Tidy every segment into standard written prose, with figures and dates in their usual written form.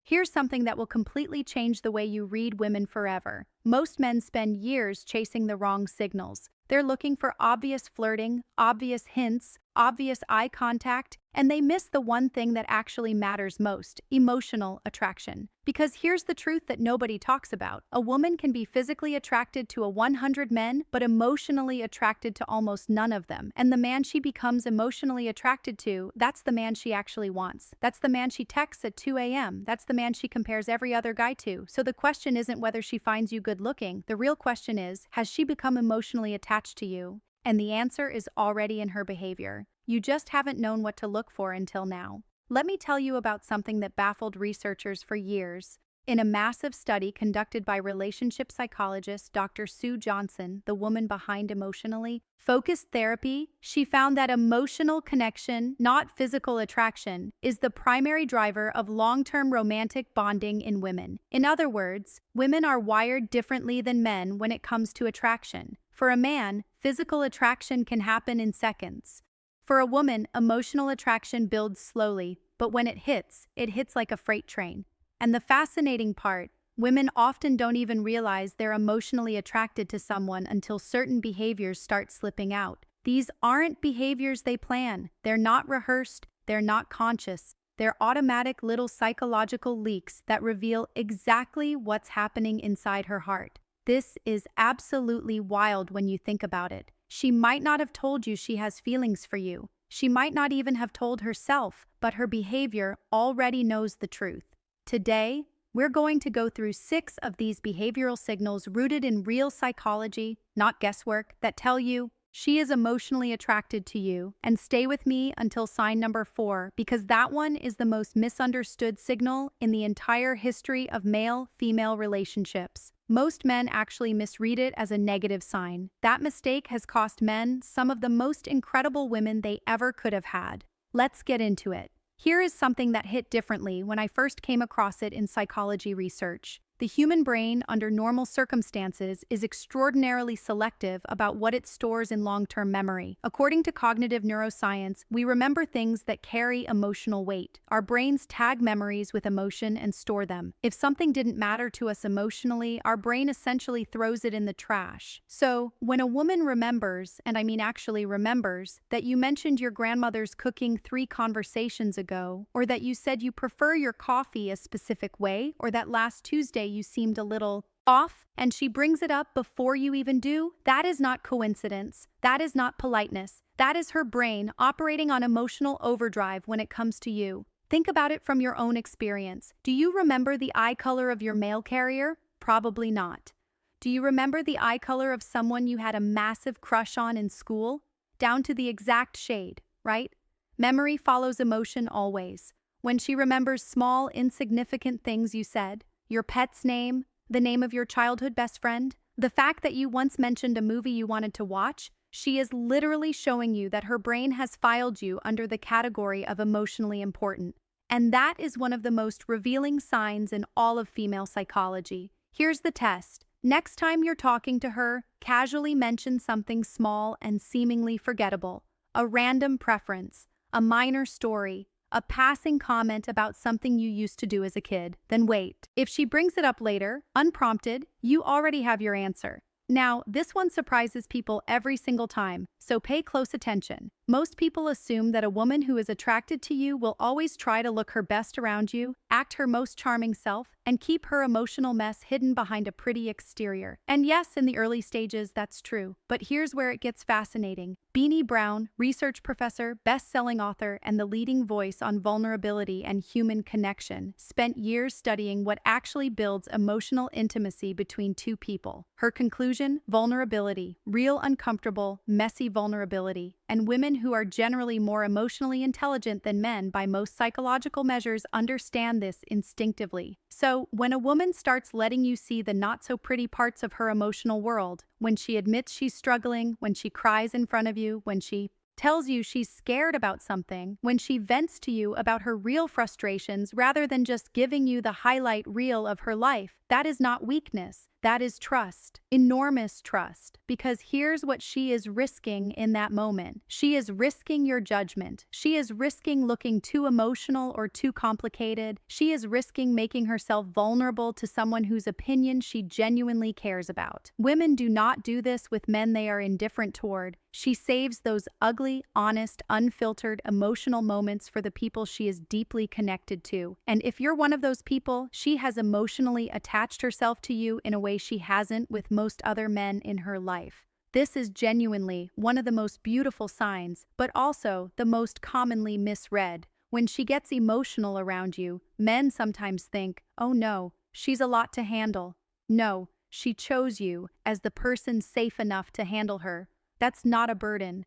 Here's something that will completely change the way you read women forever. Most men spend years chasing the wrong signals. They're looking for obvious flirting, obvious hints, obvious eye contact, and they miss the one thing that actually matters most: emotional attraction. Because here's the truth that nobody talks about. A woman can be physically attracted to 100 men, but emotionally attracted to almost none of them. And the man she becomes emotionally attracted to, that's the man she actually wants. That's the man she texts at 2 a.m. That's the man she compares every other guy to. So the question isn't whether she finds you good looking. The real question is, has she become emotionally attached to you? And the answer is already in her behavior. You just haven't known what to look for until now. Let me tell you about something that baffled researchers for years. In a massive study conducted by relationship psychologist Dr. Sue Johnson, the woman behind emotionally focused therapy, she found that emotional connection, not physical attraction, is the primary driver of long-term romantic bonding in women. In other words, women are wired differently than men when it comes to attraction. For a man, physical attraction can happen in seconds. For a woman, emotional attraction builds slowly, but when it hits like a freight train. And the fascinating part, women often don't even realize they're emotionally attracted to someone until certain behaviors start slipping out. These aren't behaviors they plan. They're not rehearsed. They're not conscious. They're automatic little psychological leaks that reveal exactly what's happening inside her heart. This is absolutely wild when you think about it. She might not have told you she has feelings for you. She might not even have told herself, but her behavior already knows the truth. Today, we're going to go through 6 of these behavioral signals rooted in real psychology, not guesswork, that tell you she is emotionally attracted to you. And stay with me until sign number 4, because that one is the most misunderstood signal in the entire history of male-female relationships. Most men actually misread it as a negative sign. That mistake has cost men some of the most incredible women they ever could have had. Let's get into it. Here is something that hit differently when I first came across it in psychology research. The human brain, under normal circumstances, is extraordinarily selective about what it stores in long-term memory. According to cognitive neuroscience, we remember things that carry emotional weight. Our brains tag memories with emotion and store them. If something didn't matter to us emotionally, our brain essentially throws it in the trash. So, when a woman remembers, and I mean actually remembers, that you mentioned your grandmother's cooking 3 conversations ago, or that you said you prefer your coffee a specific way, or that last Tuesday you seemed a little off, and she brings it up before you even do, that is not coincidence. That is not politeness. That is her brain operating on emotional overdrive when it comes to you. Think about it from your own experience. Do you remember the eye color of your mail carrier? Probably not. Do you remember the eye color of someone you had a massive crush on in school? Down to the exact shade, right? Memory follows emotion always. When she remembers small, insignificant things you said, your pet's name, the name of your childhood best friend, the fact that you once mentioned a movie you wanted to watch, she is literally showing you that her brain has filed you under the category of emotionally important. And that is one of the most revealing signs in all of female psychology. Here's the test. Next time you're talking to her, casually mention something small and seemingly forgettable. A random preference, a minor story, a passing comment about something you used to do as a kid. Then wait. If she brings it up later, unprompted, you already have your answer. Now, this one surprises people every single time, so pay close attention. Most people assume that a woman who is attracted to you will always try to look her best around you, act her most charming self, and keep her emotional mess hidden behind a pretty exterior. And yes, in the early stages, that's true. But here's where it gets fascinating. Beanie Brown, research professor, best-selling author, and the leading voice on vulnerability and human connection, spent years studying what actually builds emotional intimacy between two people. Her conclusion: vulnerability, real uncomfortable, messy vulnerability, and women who are generally more emotionally intelligent than men by most psychological measures understand this instinctively. So, when a woman starts letting you see the not-so-pretty parts of her emotional world, when she admits she's struggling, when she cries in front of you, when she tells you she's scared about something, when she vents to you about her real frustrations rather than just giving you the highlight reel of her life, that is not weakness. That is trust, enormous trust, because here's what she is risking in that moment. She is risking your judgment. She is risking looking too emotional or too complicated. She is risking making herself vulnerable to someone whose opinion she genuinely cares about. Women do not do this with men they are indifferent toward. She saves those ugly, honest, unfiltered, emotional moments for the people she is deeply connected to. And if you're one of those people, she has emotionally attached herself to you in a way she hasn't with most other men in her life. This is genuinely one of the most beautiful signs, but also the most commonly misread. When she gets emotional around you, men sometimes think, oh no, she's a lot to handle. No, she chose you as the person safe enough to handle her. That's not a burden.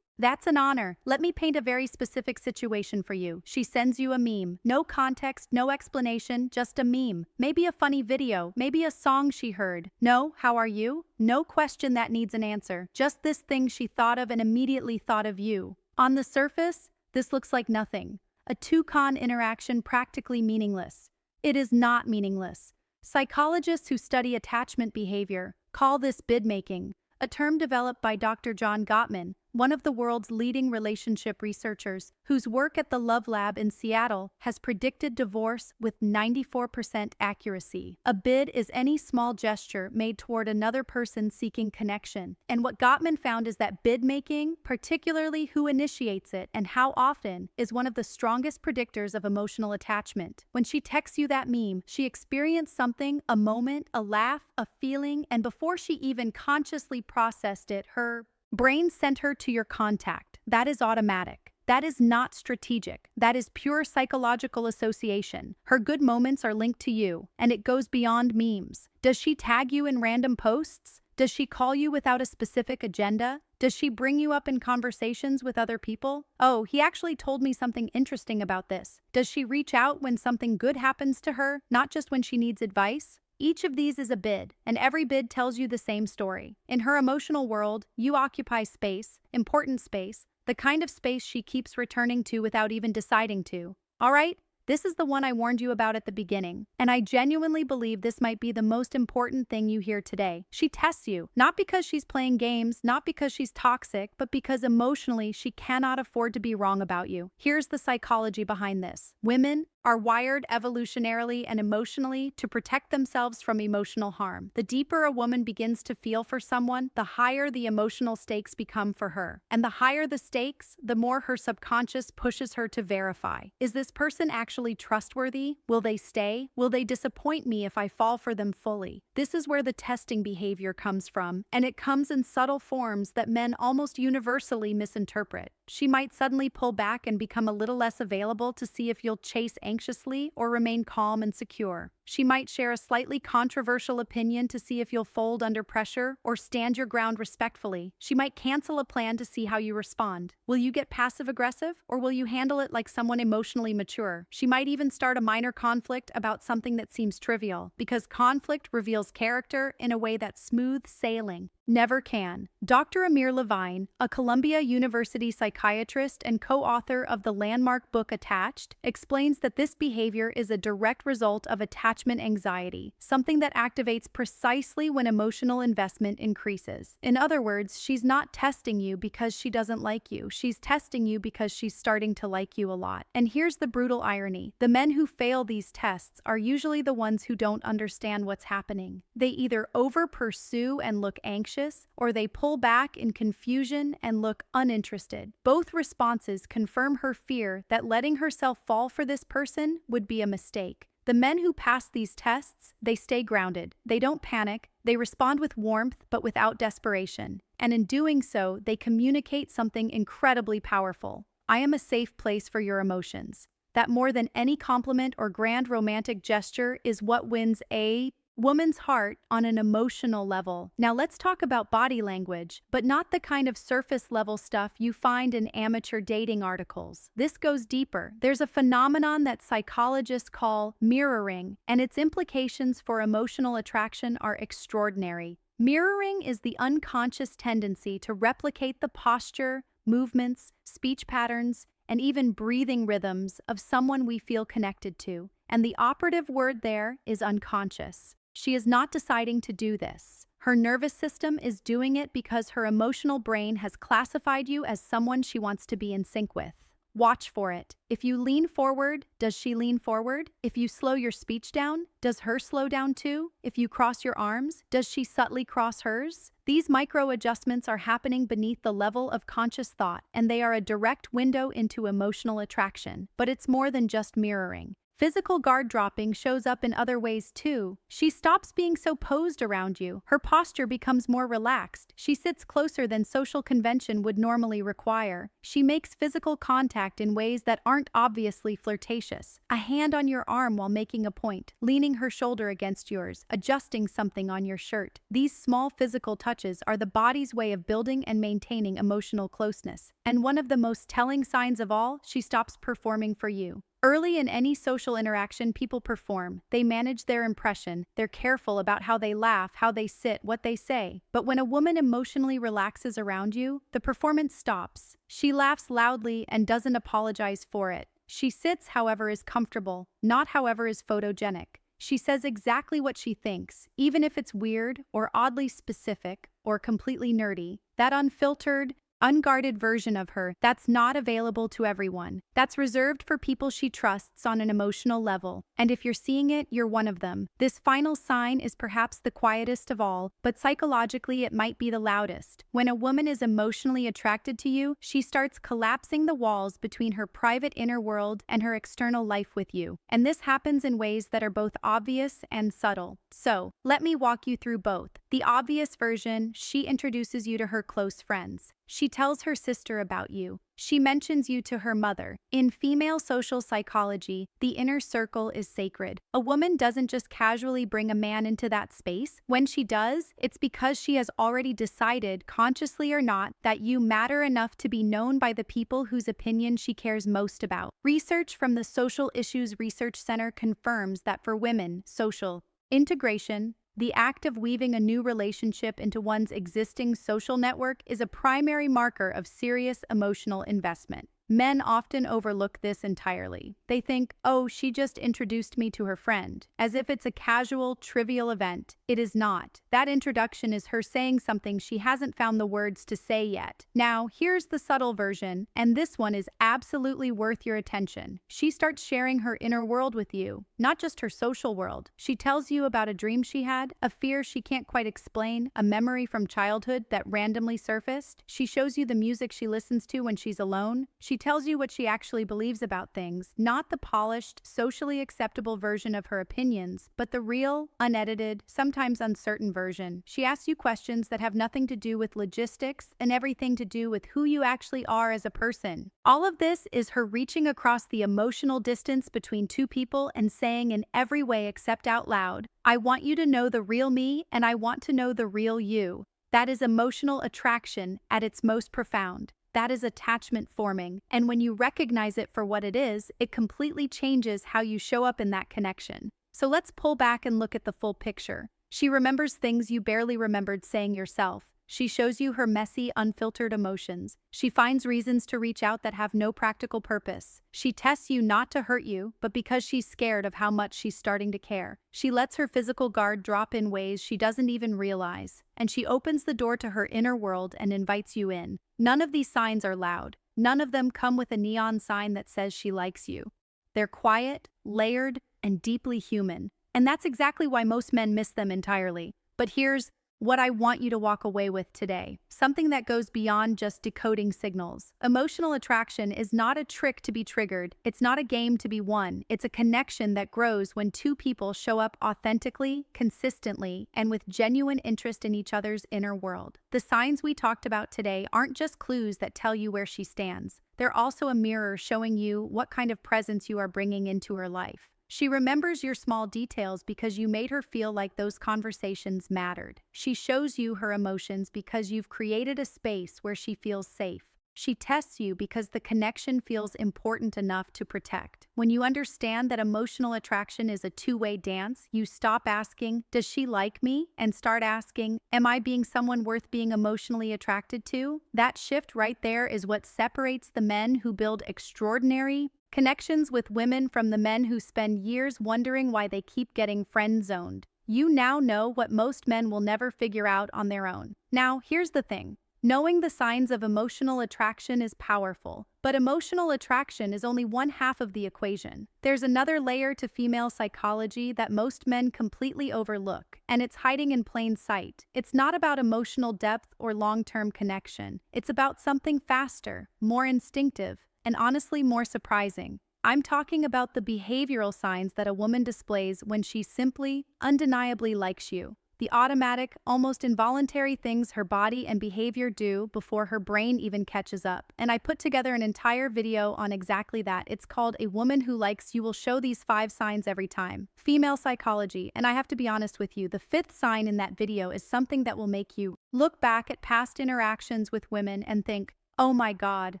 That's an honor. Let me paint a very specific situation for you. She sends you a meme. No context, no explanation, just a meme. Maybe a funny video, maybe a song she heard. No, how are you? No question that needs an answer. Just this thing she thought of and immediately thought of you. On the surface, this looks like nothing. A two-con interaction practically meaningless. It is not meaningless. Psychologists who study attachment behavior call this bid-making, a term developed by Dr. John Gottman, one of the world's leading relationship researchers, whose work at the Love Lab in Seattle has predicted divorce with 94% accuracy. A bid is any small gesture made toward another person seeking connection. And what Gottman found is that bid-making, particularly who initiates it and how often, is one of the strongest predictors of emotional attachment. When she texts you that meme, she experienced something, a moment, a laugh, a feeling, and before she even consciously processed it, her brain sent her to your contact. That is automatic. That is not strategic. That is pure psychological association. Her good moments are linked to you, and it goes beyond memes. Does she tag you in random posts? Does she call you without a specific agenda? Does she bring you up in conversations with other people? Oh, he actually told me something interesting about this. Does she reach out when something good happens to her, not just when she needs advice? Each of these is a bid, and every bid tells you the same story. In her emotional world, you occupy space, important space, the kind of space she keeps returning to without even deciding to. All right, this is the one I warned you about at the beginning, and I genuinely believe this might be the most important thing you hear today. She tests you, not because she's playing games, not because she's toxic, but because emotionally she cannot afford to be wrong about you. Here's the psychology behind this. Women are wired evolutionarily and emotionally to protect themselves from emotional harm. The deeper a woman begins to feel for someone, the higher the emotional stakes become for her. And the higher the stakes, the more her subconscious pushes her to verify. Is this person actually trustworthy? Will they stay? Will they disappoint me if I fall for them fully? This is where the testing behavior comes from, and it comes in subtle forms that men almost universally misinterpret. She might suddenly pull back and become a little less available to see if you'll chase anxiously or remain calm and secure. She might share a slightly controversial opinion to see if you'll fold under pressure or stand your ground respectfully. She might cancel a plan to see how you respond. Will you get passive-aggressive, or will you handle it like someone emotionally mature? She might even start a minor conflict about something that seems trivial, because conflict reveals character in a way that smooth sailing never can. Dr. Amir Levine, a Columbia University psychiatrist and co-author of the landmark book Attached, explains that this behavior is a direct result of attachment anxiety, something that activates precisely when emotional investment increases. In other words, she's not testing you because she doesn't like you. She's testing you because she's starting to like you a lot. And here's the brutal irony. The men who fail these tests are usually the ones who don't understand what's happening. They either over-pursue and look anxious, or they pull back in confusion and look uninterested. Both responses confirm her fear that letting herself fall for this person would be a mistake. The men who pass these tests, they stay grounded. They don't panic. They respond with warmth, but without desperation. And in doing so, they communicate something incredibly powerful. I am a safe place for your emotions. That more than any compliment or grand romantic gesture is what wins a woman's heart on an emotional level. Now let's talk about body language, but not the kind of surface level stuff you find in amateur dating articles. This goes deeper. There's a phenomenon that psychologists call mirroring, and its implications for emotional attraction are extraordinary. Mirroring is the unconscious tendency to replicate the posture, movements, speech patterns, and even breathing rhythms of someone we feel connected to. And the operative word there is unconscious. She is not deciding to do this. Her nervous system is doing it because her emotional brain has classified you as someone she wants to be in sync with. Watch for it. If you lean forward, does she lean forward? If you slow your speech down, does her slow down too? If you cross your arms, does she subtly cross hers? These micro adjustments are happening beneath the level of conscious thought, and they are a direct window into emotional attraction. But it's more than just mirroring. Physical guard dropping shows up in other ways too. She stops being so posed around you. Her posture becomes more relaxed. She sits closer than social convention would normally require. She makes physical contact in ways that aren't obviously flirtatious. A hand on your arm while making a point, leaning her shoulder against yours, adjusting something on your shirt. These small physical touches are the body's way of building and maintaining emotional closeness. And one of the most telling signs of all, she stops performing for you. Early in any social interaction, people perform. They manage their impression. They're careful about how they laugh, how they sit, what they say. But when a woman emotionally relaxes around you, the performance stops. She laughs loudly and doesn't apologize for it. She sits, however, is comfortable, not however is photogenic. She says exactly what she thinks, even if it's weird or oddly specific or completely nerdy. That unfiltered, unguarded version of her, that's not available to everyone. That's reserved for people she trusts on an emotional level. And if you're seeing it, you're one of them. This final sign is perhaps the quietest of all, but psychologically it might be the loudest. When a woman is emotionally attracted to you, she starts collapsing the walls between her private inner world and her external life with you. And this happens in ways that are both obvious and subtle. So, let me walk you through both. The obvious version, she introduces you to her close friends. She tells her sister about you. She mentions you to her mother. In female social psychology, the inner circle is sacred. A woman doesn't just casually bring a man into that space. When she does, it's because she has already decided, consciously or not, that you matter enough to be known by the people whose opinion she cares most about. Research from the Social Issues Research Center confirms that for women, social integration, the act of weaving a new relationship into one's existing social network, is a primary marker of serious emotional investment. Men often overlook this entirely. They think, oh, she just introduced me to her friend, as if it's a casual, trivial event. It is not. That introduction is her saying something she hasn't found the words to say yet. Now, here's the subtle version, and this one is absolutely worth your attention. She starts sharing her inner world with you, not just her social world. She tells you about a dream she had, a fear she can't quite explain, a memory from childhood that randomly surfaced. She shows you the music she listens to when she's alone. She tells you what she actually believes about things, not the polished, socially acceptable version of her opinions, but the real, unedited, sometimes uncertain version. She asks you questions that have nothing to do with logistics and everything to do with who you actually are as a person. All of this is her reaching across the emotional distance between two people and saying in every way except out loud, I want you to know the real me and I want to know the real you. That is emotional attraction at its most profound. That is attachment forming, and when you recognize it for what it is, it completely changes how you show up in that connection. So let's pull back and look at the full picture. She remembers things you barely remembered saying yourself. She shows you her messy, unfiltered emotions. She finds reasons to reach out that have no practical purpose. She tests you not to hurt you, but because she's scared of how much she's starting to care. She lets her physical guard drop in ways she doesn't even realize. And she opens the door to her inner world and invites you in. None of these signs are loud. None of them come with a neon sign that says she likes you. They're quiet, layered, and deeply human. And that's exactly why most men miss them entirely. But here's what I want you to walk away with today. Something that goes beyond just decoding signals. Emotional attraction is not a trick to be triggered. It's not a game to be won. It's a connection that grows when two people show up authentically, consistently, and with genuine interest in each other's inner world. The signs we talked about today aren't just clues that tell you where she stands. They're also a mirror showing you what kind of presence you are bringing into her life. She remembers your small details because you made her feel like those conversations mattered. She shows you her emotions because you've created a space where she feels safe. She tests you because the connection feels important enough to protect. When you understand that emotional attraction is a two-way dance, you stop asking, does she like me? And start asking, am I being someone worth being emotionally attracted to? That shift right there is what separates the men who build extraordinary connections with women from the men who spend years wondering why they keep getting friend-zoned. You now know what most men will never figure out on their own. Now, here's the thing. Knowing the signs of emotional attraction is powerful, but emotional attraction is only one half of the equation. There's another layer to female psychology that most men completely overlook, and it's hiding in plain sight. It's not about emotional depth or long-term connection. It's about something faster, more instinctive, and honestly more surprising. I'm talking about the behavioral signs that a woman displays when she simply, undeniably likes you. The automatic, almost involuntary things her body and behavior do before her brain even catches up. And I put together an entire video on exactly that. It's called A Woman Who Likes You Will Show These 5 Signs Every Time. Female psychology, and I have to be honest with you, the 5th sign in that video is something that will make you look back at past interactions with women and think, oh my God,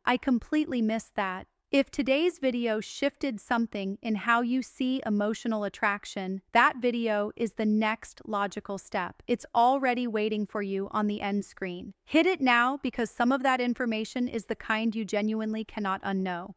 I completely missed that. If today's video shifted something in how you see emotional attraction, that video is the next logical step. It's already waiting for you on the end screen. Hit it now because some of that information is the kind you genuinely cannot unknow.